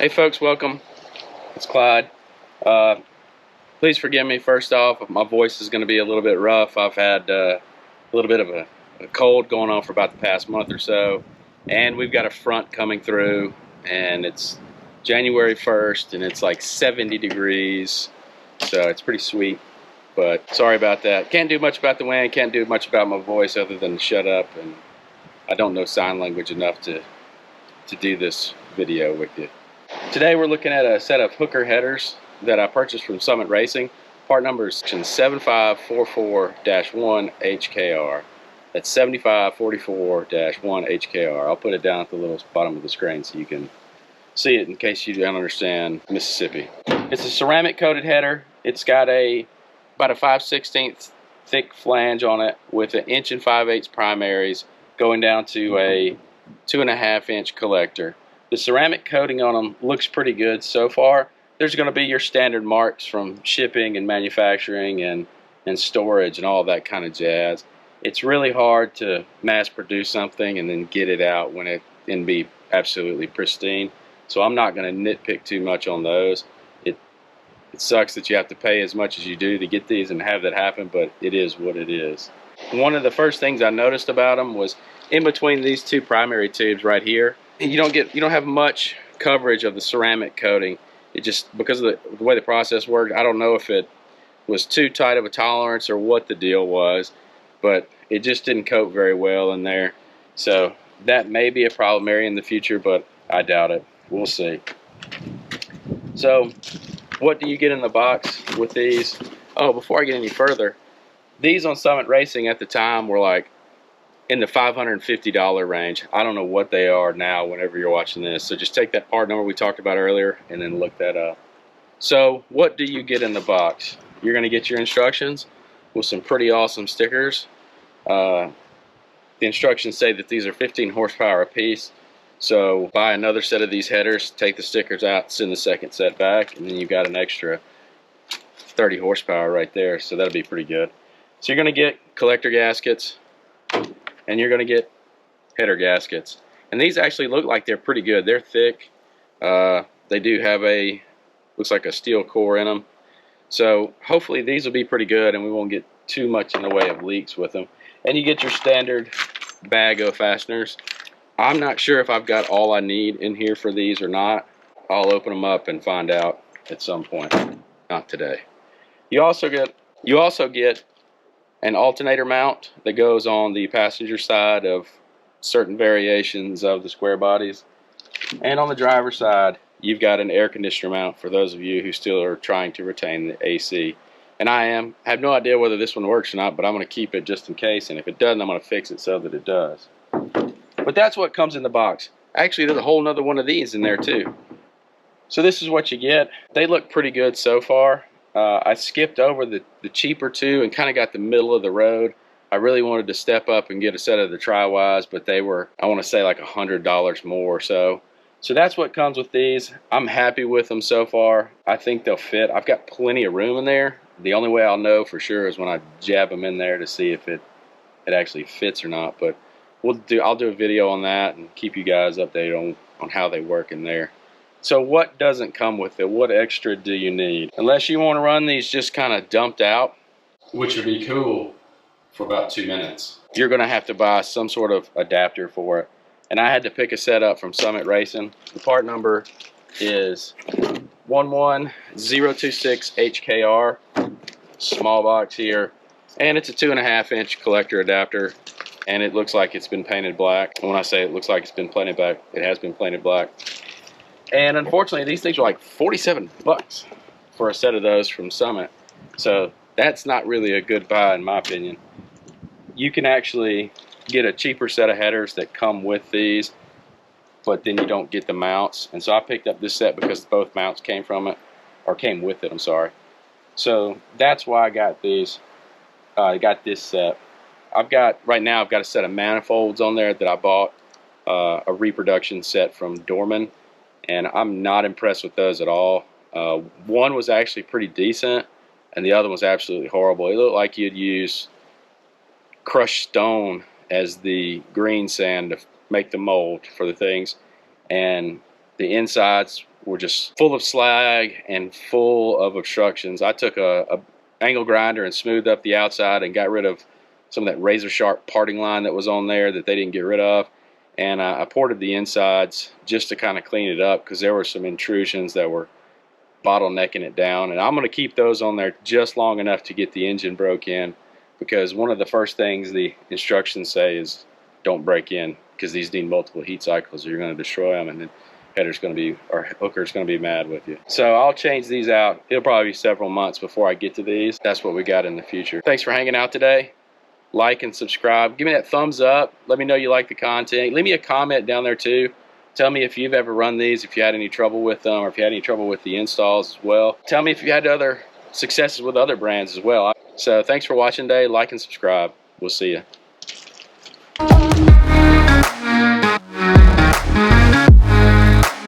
Hey folks, welcome. It's Clyde. Please forgive me first off. My voice is going to be a little bit rough. I've had a little bit of a cold going on for about the past month or so, and we've got a front coming through, and it's January 1st, and it's like 70 degrees, so it's pretty sweet. But sorry about that. Can't do much about the wind, can't do much about my voice other than shut up, and I don't know sign language enough to do this video with you. Today we're looking at a set of hooker headers that I purchased from Summit Racing. Part number is 7544-1HKR. That's 7544-1HKR. I'll put it down at the little bottom of the screen so you can see it in case you don't understand Mississippi. It's a ceramic coated header. It's got about a 5/16 thick flange on it with an 1 5/8 primaries going down to a 2.5 inch collector. The ceramic coating on them looks pretty good so far. There's going to be your standard marks from shipping and manufacturing and storage and all that kind of jazz. It's really hard to mass produce something and then get it out when it can be absolutely pristine. So I'm not going to nitpick too much on those. It sucks that you have to pay as much as you do to get these and have that happen, but it is what it is. One of the first things I noticed about them was in between these two primary tubes right here, you don't have much coverage of the ceramic coating. It just, because of the way the process worked, I don't know if it was too tight of a tolerance or what the deal was, but it just didn't coat very well in there. So that may be a problem area in the future, but I doubt it. We'll see. So what do you get in the box with these? Oh, before I get any further, these on Summit Racing at the time were like in the $550 range. I don't know what they are now whenever you're watching this. So just take that part number we talked about earlier and then look that up. So what do you get in the box? You're going to get your instructions with some pretty awesome stickers. The instructions say that these are 15 horsepower a piece. So buy another set of these headers, take the stickers out, send the second set back, and then you've got an extra 30 horsepower right there. So that'll be pretty good. So you're going to get collector gaskets, and you're going to get header gaskets. And these actually look like they're pretty good. They're thick. They do have looks like a steel core in them. So hopefully these will be pretty good and we won't get too much in the way of leaks with them. And you get your standard bag of fasteners. I'm not sure if I've got all I need in here for these or not. I'll open them up and find out at some point. Not today. You also get an alternator mount that goes on the passenger side of certain variations of the square bodies. And on the driver's side, you've got an air conditioner mount for those of you who still are trying to retain the AC. And I have no idea whether this one works or not, but I'm going to keep it just in case. And if it doesn't, I'm going to fix it so that it does. But that's what comes in the box. Actually, there's a whole nother one of these in there too. So this is what you get. They look pretty good so far. I skipped over the cheaper two and kind of got the middle of the road. I really wanted to step up and get a set of the tri-wise, but they were, I want to say, like $100 more or so. So that's what comes with these. I'm happy with them so far. I think they'll fit. I've got plenty of room in there. The only way I'll know for sure is when I jab them in there to see if it actually fits or not. But I'll do a video on that and keep you guys updated on how they work in there. So what doesn't come with it? What extra do you need? Unless you want to run these just kind of dumped out, which would be cool for about 2 minutes, you're going to have to buy some sort of adapter for it. And I had to pick a set up from Summit Racing. The part number is 11026HKR. Small box here. And it's a 2.5 inch collector adapter. And it looks like it's been painted black. And when I say it looks like it's been painted black, it has been painted black. And unfortunately, these things are like $47 for a set of those from Summit. So that's not really a good buy in my opinion. You can actually get a cheaper set of headers that come with these, but then you don't get the mounts. And so I picked up this set because both mounts came with it, I'm sorry. So that's why I got these. I got this set. Right now I've got a set of manifolds on there that I bought, a reproduction set from Dorman. And I'm not impressed with those at all. One was actually pretty decent, and the other was absolutely horrible. It looked like you'd use crushed stone as the green sand to make the mold for the things. And the insides were just full of slag and full of obstructions. I took a angle grinder and smoothed up the outside and got rid of some of that razor sharp parting line that was on there that they didn't get rid of. And I ported the insides just to kind of clean it up because there were some intrusions that were bottlenecking it down. And I'm going to keep those on there just long enough to get the engine broke in, because one of the first things the instructions say is don't break in, because these need multiple heat cycles or you're going to destroy them, and then header's going to be, or hooker's going to be mad with you. So I'll change these out. It'll probably be several months before I get to these. That's what we got in the future. Thanks for hanging out today. Like and subscribe. Give me that thumbs up. Let me know you like the content. Leave me a comment down there too. Tell me if you've ever run these, if you had any trouble with them, or if you had any trouble with the installs as well. Tell me if you had other successes with other brands as well. So thanks for watching today. Like and subscribe. We'll see you.